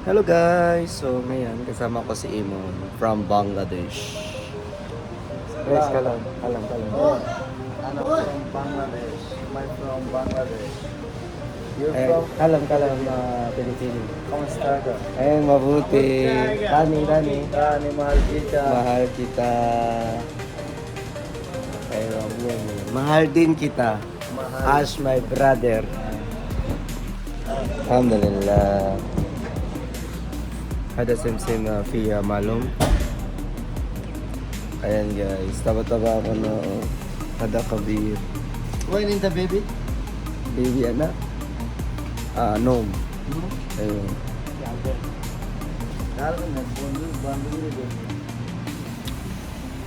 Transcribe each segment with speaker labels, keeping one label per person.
Speaker 1: Hello guys! So ngayon kasama ko si Imon from Bangladesh. Guys, kalam.
Speaker 2: I'm from Bangladesh. I'm from Bangladesh. You're from
Speaker 1: Kalam, Pilipino.
Speaker 2: Kamusta ka?
Speaker 1: Ayun, mabuti. Rani.
Speaker 2: Rani, mahal kita.
Speaker 1: Mahal kita. Ayun, yun. Mahal din kita.
Speaker 2: Mahal.
Speaker 1: As my brother. Alhamdulillah. Ada sim Fia Malum. Ayan guys, taba-taba ako na kada kabir.
Speaker 2: When in the baby?
Speaker 1: Baby anak. Nom. Ayun.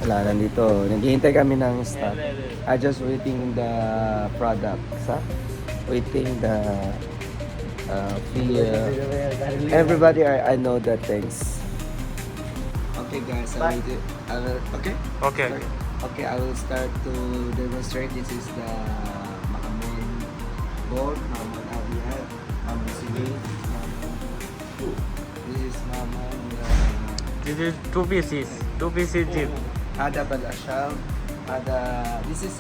Speaker 1: Wala, nandito. Naghihintay kami ng stock. I just waiting the products, ha? Waiting the fee. Everybody, I know the things. Okay guys, okay?
Speaker 3: Okay.
Speaker 1: Okay, I will start to demonstrate. This is the Mahamon board, Mahamon Abiyad, Mahamon Sili, this is Mahamon
Speaker 3: This is two pieces jeep.
Speaker 1: Ada Balashal, this is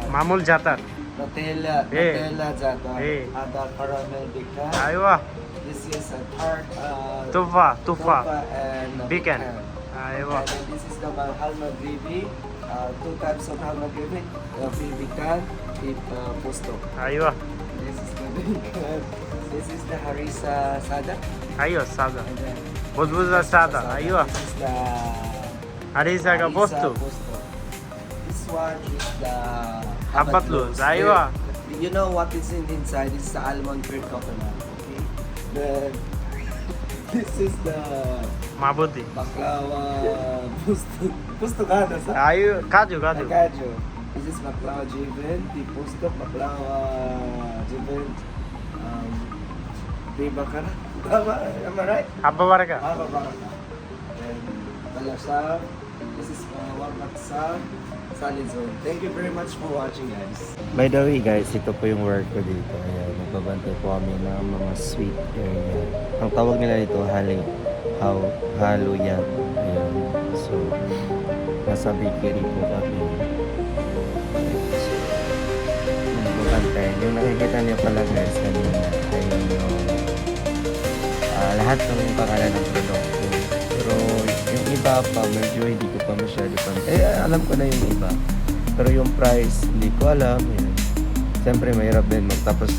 Speaker 3: Mamul Jatar.
Speaker 1: Nutella Zata,
Speaker 3: Eh.
Speaker 1: Ada Caramel Bika.
Speaker 3: Aywa.
Speaker 1: This is a tart,
Speaker 3: Tufa.
Speaker 1: and
Speaker 3: Beacon.
Speaker 1: pecan.
Speaker 3: Aywa.
Speaker 1: And then this is the Halma gravy, 2 types of Halma gravy, Pecan, Pusto.
Speaker 3: Aywa.
Speaker 1: This is the bacon. This is the Harissa Sada.
Speaker 3: Aywa sada.
Speaker 1: And then
Speaker 3: Buzbuza sada. Aywa.
Speaker 1: This is the
Speaker 3: Harissa ka
Speaker 1: Harissa
Speaker 3: posto.
Speaker 1: This one is the
Speaker 3: Habatluz. Aywa.
Speaker 1: You know what is inside? It's the almond cream coconut. Okay. Then this is the
Speaker 3: Mabuti.
Speaker 1: baklava pusto kada sa
Speaker 3: Ayu kaju.
Speaker 1: Kaju. This is baklava jibin, the pusto baklava jibin. Diba ka na? Am I right?
Speaker 3: Habba baraka.
Speaker 1: Baka. Then balasab. This is warmaksab. Solid zone. Thank you very much for watching, guys. By the way, guys, ito po yung work ko dito. Ayan, nagbabantay po kami ng mga sweet area. Ang tawag nila dito, haluyan. Ayan. So, nasa bakery po kami. So, nagbabantay. Yung nakikita niyo pala, guys, kanina ay yung lahat ng pangalan ng produkto. Pero yung iba pa, medyo hindi ko pa masyado pa. Alam ko na yung iba. Pero yung price, hindi ko alam. Yun. Siyempre, mahirap din magtapos.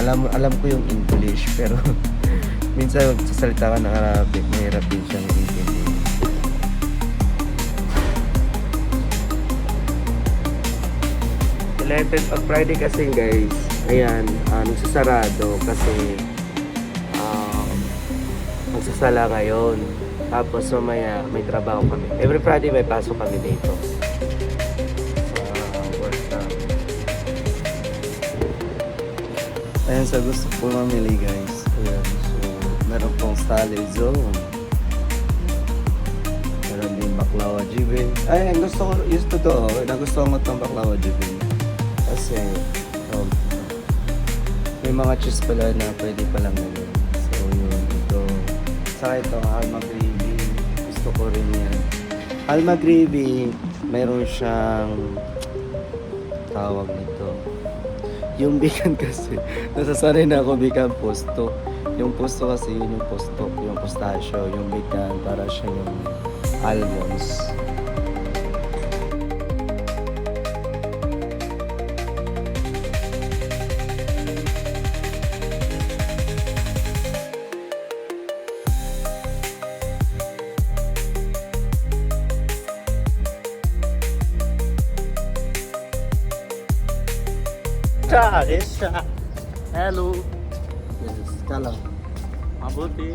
Speaker 1: Alam ko yung English, pero minsan magsasalita ka ng Arabic, mahirap din siyang intindihin. Related pag Friday kasi guys, ayan, nagsasarado kasi magsasala ngayon. Tapos mamaya may trabaho kami. Every Friday may pasok kami dito. Sa work na. Ayan, sa gusto po mamili guys. Ayan, so meron pong salad zone. Meron din baklawa jibin. Ay, gusto ko, nagustuhan ko itong baklawa jibin. Kasi, may mga cheese pala na pwede palang gawin. So yun, ito. Saka ito, Alma Gravy. Gusto ko rin yan. Alma Gravy, mayroon siyang tawag nito. Yung beacon kasi, nasasanay na ako beacon pusto. Yung pusto kasi yun yung pusto, yung pistachio. Yung beacon, para siya yung almonds.
Speaker 3: Resha. Hello.
Speaker 1: Yes, kala.
Speaker 3: Mabuti.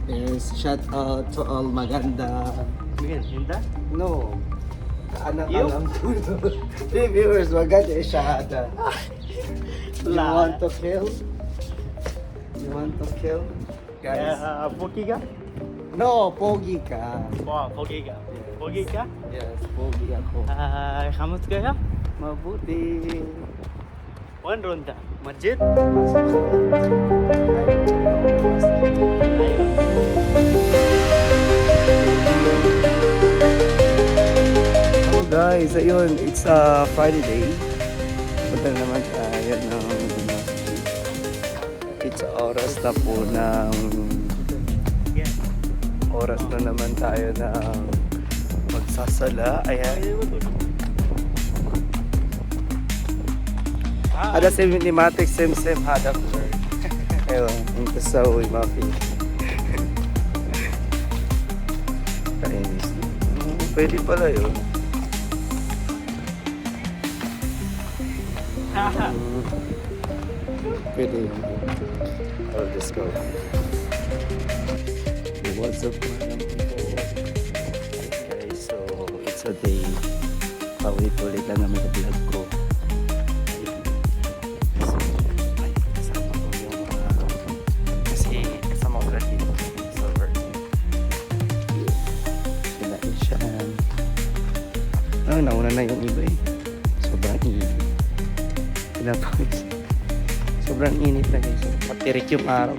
Speaker 1: Yes, shout out to all maganda.
Speaker 3: Miguel, hinda?
Speaker 1: No.
Speaker 3: You?
Speaker 1: Alam ko. Hey viewers, maganda yung shahada. You want to kill? You want to kill? Guys.
Speaker 3: Pogi ka?
Speaker 1: No, pogi ka.
Speaker 3: Pogi ka? Pogi ka?
Speaker 1: Yes, pogi ako.
Speaker 3: Kamusta kaya?
Speaker 1: Mabuti.
Speaker 3: One ronda. Masjid?
Speaker 1: Masuk. guys, ayun, it's a Friday day. Punta naman tayo ng masjid. It's oras na po ng oras na naman tayo ng magsasala. Ayan. Ada cinematic same hadap. Ayun, yung kasawi mafi. Kainis. Pwede pala yun. Pwede yun. I'll just go. What's up mga people? Hi guys, so it's a day. Paulit-ulit lang naman sa vlog ko. So, ay, kasama ko yung kasi kasama ko lahat dito. So, sila Ishan. Nauna na yung iba eh. Sobrang init. Sobrang init na guys. Patirik yung araw.